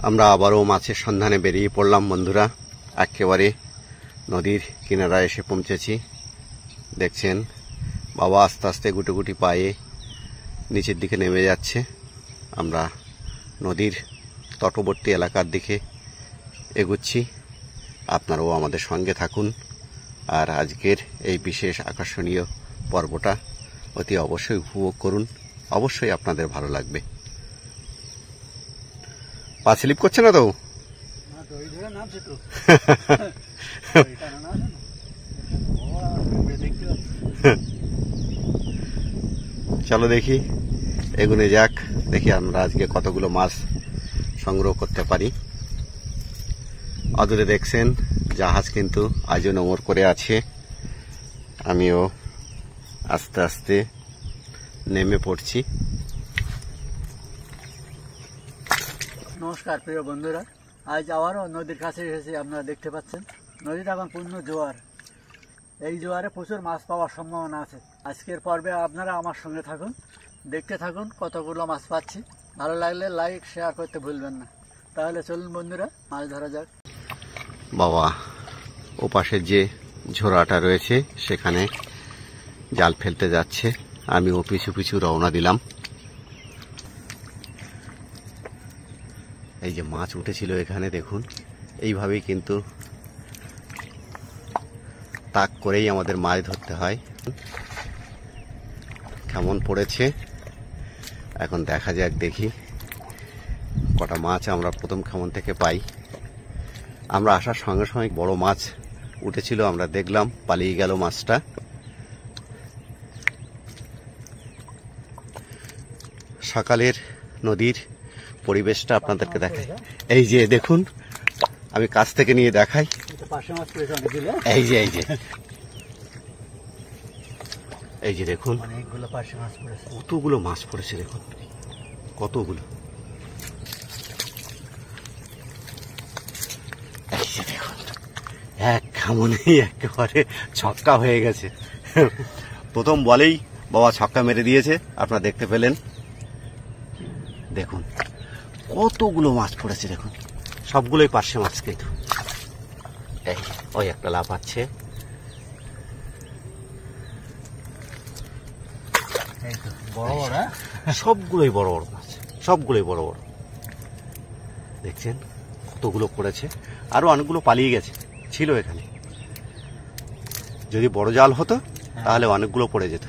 আমরা আবারও মাছের সন্ধানে বেরিয়ে পড়লাম বন্ধুরা। একেবারে নদীর কিনারায় এসে পৌঁছেছি। দেখছেন বাবা আস্তে আস্তে গুটি গুটি পায়ে নিচের দিকে নেমে যাচ্ছে। আমরা নদীর তটবর্তী এলাকার দিকে এগুচ্ছি। আপনারাও আমাদের সঙ্গে থাকুন আর আজকের এই বিশেষ আকর্ষণীয় পর্বটা অতি অবশ্যই উপভোগ করুন। অবশ্যই আপনাদের ভালো লাগবে। পা স্লিপ করছে না তো? চলো দেখি, এগুনে যাক, দেখি আমরা আজকে কতগুলো মাছ সংগ্রহ করতে পারি। অদূরে দেখছেন জাহাজ কিন্তু আজও নোঙর করে আছে। আমিও আস্তে আস্তে নেমে পড়ছি। নমস্কার প্রিয় বন্ধুরা, আজ আবারও নদীর কাছে এসেছি। আপনারা দেখতে পাচ্ছেন নদীটা এখন পূর্ণ জোয়ার। এই জোয়ারে প্রচুর মাছ পাওয়ার সম্ভাবনা আছে। আজকের পর্বে আপনারা আমার সঙ্গে থাকুন, দেখতে থাকুন কতগুলো মাছ পাচ্ছি। ভালো লাগলে লাইক শেয়ার করতে ভুলবেন না। তাহলে চলুন বন্ধুরা, মাছ ধরা যাক। বাবা ও পাশে যে ঝোড়াটা রয়েছে সেখানে জাল ফেলতে যাচ্ছে, আমি ও পিছু পিছু রওনা দিলাম। এই যে মাছ উঠেছিল এখানে দেখুন, এইভাবেই কিন্তু তাক করেই আমাদের মাছ ধরতে হয়। কেমন পড়েছে এখন দেখা যাক, দেখি কটা মাছ আমরা প্রথম কেমন থেকে পাই। আমরা আসার সঙ্গে সঙ্গে বড় মাছ উঠেছিল, আমরা দেখলাম পালিয়ে গেল মাছটা। সকালের নদীর পরিবেশটা আপনাদেরকে দেখাই। এই যে দেখুন, আমি কাছ থেকে নিয়ে দেখাই। এই যে এই যে এই যে দেখুন, কতগুলো মাছ পড়েছে দেখুন, কতগুলো। এই যে দেখুন, এক খামনেই একেবারে ছক্কা হয়ে গেছে। প্রথম বলেই বাবা ছক্কা মেরে দিয়েছে, আপনারা দেখতে পেলেন। দেখুন কতগুলো মাছ পড়েছে দেখুন, সবগুলোই পার্শে মাছ কিন্তু। এই ওই একটা লাফাচ্ছে। সবগুলোই বড় বড় মাছ, সবগুলোই বড় বড়। দেখছেন কতগুলো পড়েছে, আরো অনেকগুলো পালিয়ে গেছে, ছিল এখানে। যদি বড় জাল হতো তাহলে অনেকগুলো পড়ে যেত।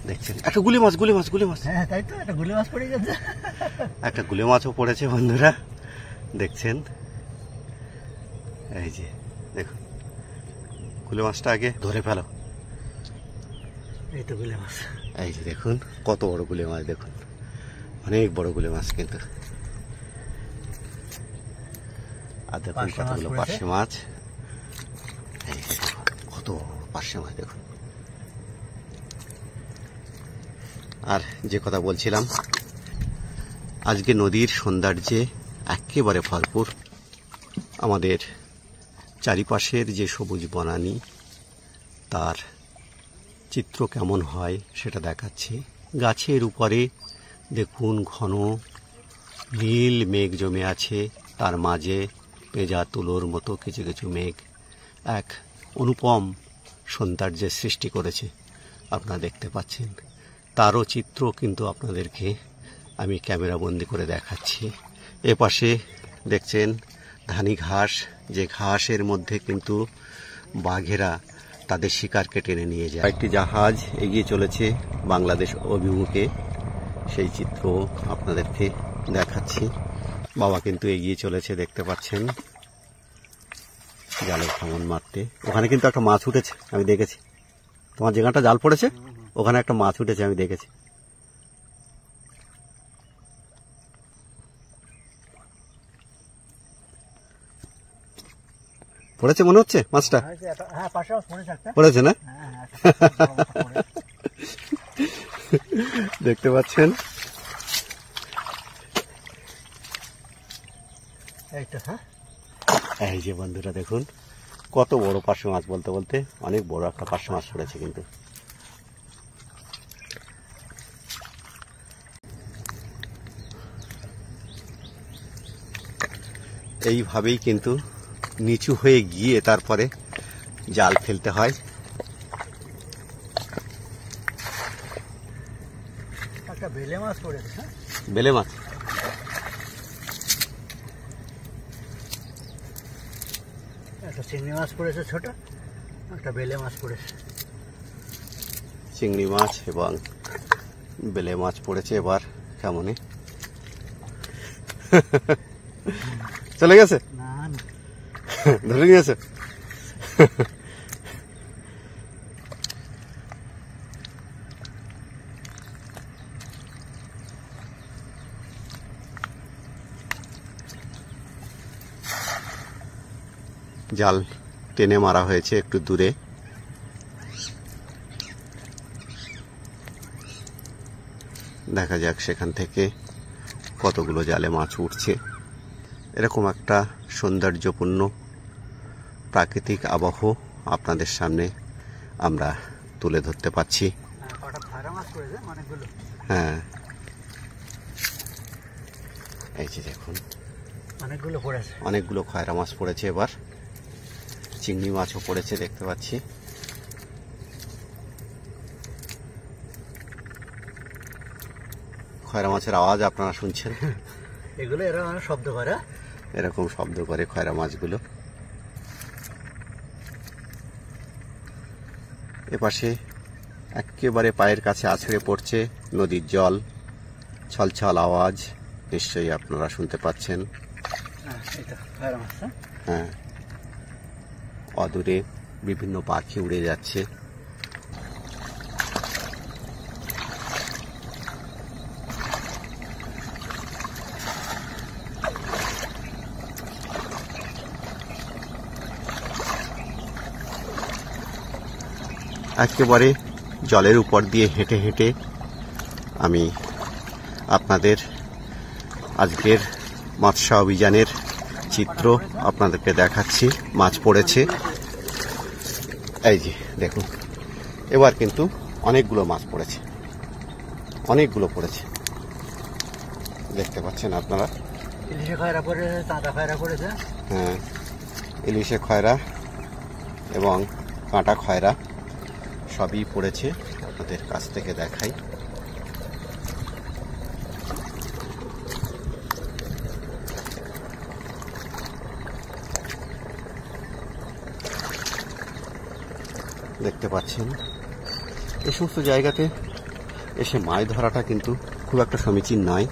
দেখছেন একটা গুলি মাছ, গুলি মাছ, গুলি মাছ। হ্যাঁ তাই তো, একটা গুলি মাছ পড়ে গেছে। একটা গুলি মাছও পড়েছে বন্ধুরা, দেখছেন। এই যে দেখুন, গুলি মাছটা আগে ধরে ফেলো। এই তো গুলি মাছ। এই যে দেখুন কত বড় গুলি মাছ, দেখুন অনেক বড় গুলি মাছ কিন্তু। আর দেখুন কতগুলো পার্শে মাছ। এই যে দেখুন কত পার্শে মাছ দেখুন। আর যে কথা বলছিলাম, আজকে নদীর সৌন্দর্যে একেবারে ভরপুর। আমাদের চারিপাশের যে সবুজ বনানী, তার চিত্র কেমন হয় সেটা দেখাচ্ছি। গাছের উপরে দেখুন ঘন নীল মেঘ জমে আছে, তার মাঝে পেঁজা তুলোর মতো কিছু কিছু মেঘ এক অনুপম সৌন্দর্যের সৃষ্টি করেছে। আপনারা দেখতে পাচ্ছেন, তারও চিত্র কিন্তু আপনাদেরকে আমি ক্যামেরাবন্দি করে দেখাচ্ছি। এপাশে দেখছেন ধানি ঘাস, যে ঘাসের মধ্যে কিন্তু বাঘেরা তাদের শিকারকে টেনে নিয়ে যায়। একটি জাহাজ এগিয়ে চলেছে বাংলাদেশ অভিমুখে, সেই চিত্র আপনাদেরকে দেখাচ্ছি। বাবা কিন্তু এগিয়ে চলেছে, দেখতে পাচ্ছেন জালের খামন মারতে। ওখানে কিন্তু একটা মাছ উঠেছে, আমি দেখেছি। তোমার যেখানটা জাল পড়েছে ওখানে একটা মাছ উঠেছে, আমি দেখেছি। পড়েছে মনে হচ্ছে মাছটা। পড়েছে না? দেখতে পাচ্ছেন। এই যে বন্ধুরা দেখুন কত বড় পার্শে মাছ, বলতে বলতে অনেক বড় একটা পার্শে মাছ পড়েছে কিন্তু। এইভাবেই কিন্তু নিচু হয়ে গিয়ে তারপরে জাল ফেলতে হয়। একটা বেলে মাছ পড়েছে। বেলে মাছ, একটা চিংড়ি মাছ পড়েছে ছোট, একটা বেলে মাছ পড়েছে। চিংড়ি মাছ এবং বেলে মাছ পড়েছে। এবার কেমনে চলে গেছে, না ধরে নিয়েছে। জাল টেনে মারা হয়েছে একটু দূরে। দেখা যাক সেখান থেকে কতগুলো জালে মাছ উঠছে। এরকম একটা সৌন্দর্যপূর্ণ প্রাকৃতিক আবহ আপনাদের সামনে আমরা তুলে ধরতে পারছি। হ্যাঁ, এই যে দেখুন অনেকগুলো খয়রা মাছ পড়েছে। এবার চিংড়ি মাছও পড়েছে দেখতে পাচ্ছি। খয়রা মাছের আওয়াজ আপনারা শুনছেন, এগুলো এরা শব্দ করে, এরকম শব্দ করে খয়রা মাছগুলো। এপাশে একেবারে পায়ের কাছে আছড়ে পড়ছে নদীর জল, ছলছল আওয়াজ নিশ্চয়ই আপনারা শুনতে পাচ্ছেন। হ্যাঁ, অদূরে বিভিন্ন পাখি উড়ে যাচ্ছে। একেবারে জলের উপর দিয়ে হেঁটে হেঁটে আমি আপনাদের আজকের মৎস্য অভিযানের চিত্র আপনাদেরকে দেখাচ্ছি। মাছ পড়েছে, এই যে দেখুন। এবার কিন্তু অনেকগুলো মাছ পড়েছে, অনেকগুলো পড়েছে দেখতে পাচ্ছেন আপনারা। ইলিশে খয়রা পড়েছে, কাঁটা খয়রা পড়েছে। হ্যাঁ, ইলিশে খয়রা এবং কাঁটা খয়রা সবই পড়েছে। আপনাদের কাছ থেকে দেখাই। দেখতে পাচ্ছেন এই সমস্ত জায়গাতে এসে মাছ ধরাটা কিন্তু খুব একটা সমীচীন নয়।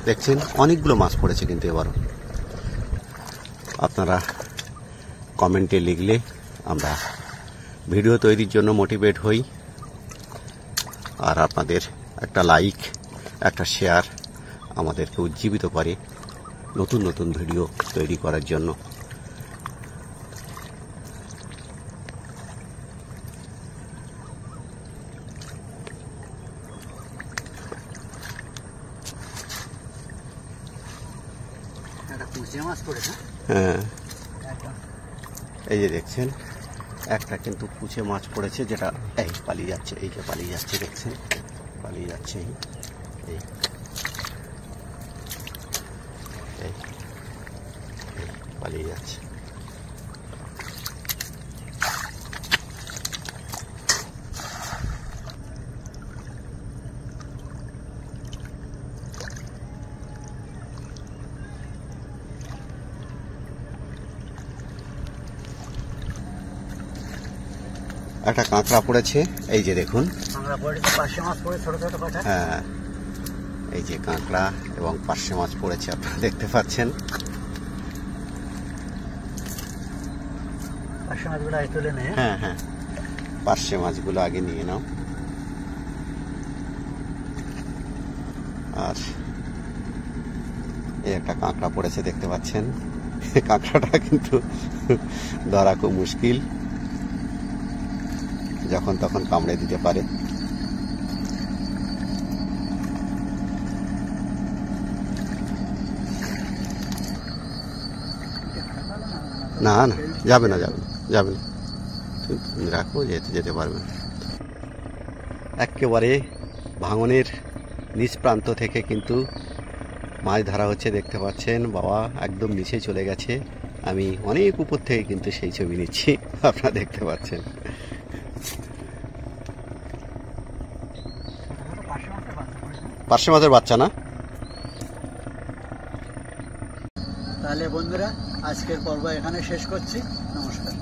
দেখছেন অনেকগুলো মাছ পড়েছে কিন্তু এবারও। আপনারা কমেন্টে লিখলে আমরা ভিডিও তৈরির জন্য মোটিভেট হই। আর আপনাদের একটা লাইক, একটা শেয়ার আমাদেরকে উজ্জীবিত করে নতুন নতুন ভিডিও তৈরি করার জন্য। হ্যাঁ, এই যে দেখছেন একটা কিন্তু কুচে মাছ পড়েছে, যেটা এই পালিয়ে যাচ্ছে, এই যে পালিয়ে যাচ্ছে, দেখছেন পালিয়ে যাচ্ছে, এই পালিয়ে যাচ্ছে। একটা কাঁকড়া পড়েছে, এই যে দেখুন। হ্যাঁ, এই যে কাঁকড়া এবং পার্শে মাছ পড়েছে, আপনারা দেখতে পাচ্ছেন। হ্যাঁ হ্যাঁ, পার্শে মাছগুলো আগে নিয়ে নাও। আর এই একটা কাঁকড়া পড়েছে দেখতে পাচ্ছেন। কাঁকড়াটা কিন্তু ধরা খুব মুশকিল, যখন তখন কামড়ে দিতে পারে। না না, যাবে না, যাবে না, যাবে না, রাখো, যেতে পারবে না। একেবারে ভাঙনের নিচ প্রান্ত থেকে কিন্তু মাছ ধরা হচ্ছে দেখতে পাচ্ছেন। বাবা একদম নিচে চলে গেছে, আমি অনেক উপর থেকে কিন্তু সেই ছবি নিচ্ছি, আপনারা দেখতে পাচ্ছেন। পার্শে মাছের বাচ্চা না? তাহলে বন্ধুরা, আজকের পর্ব এখানে শেষ করছি। নমস্কার।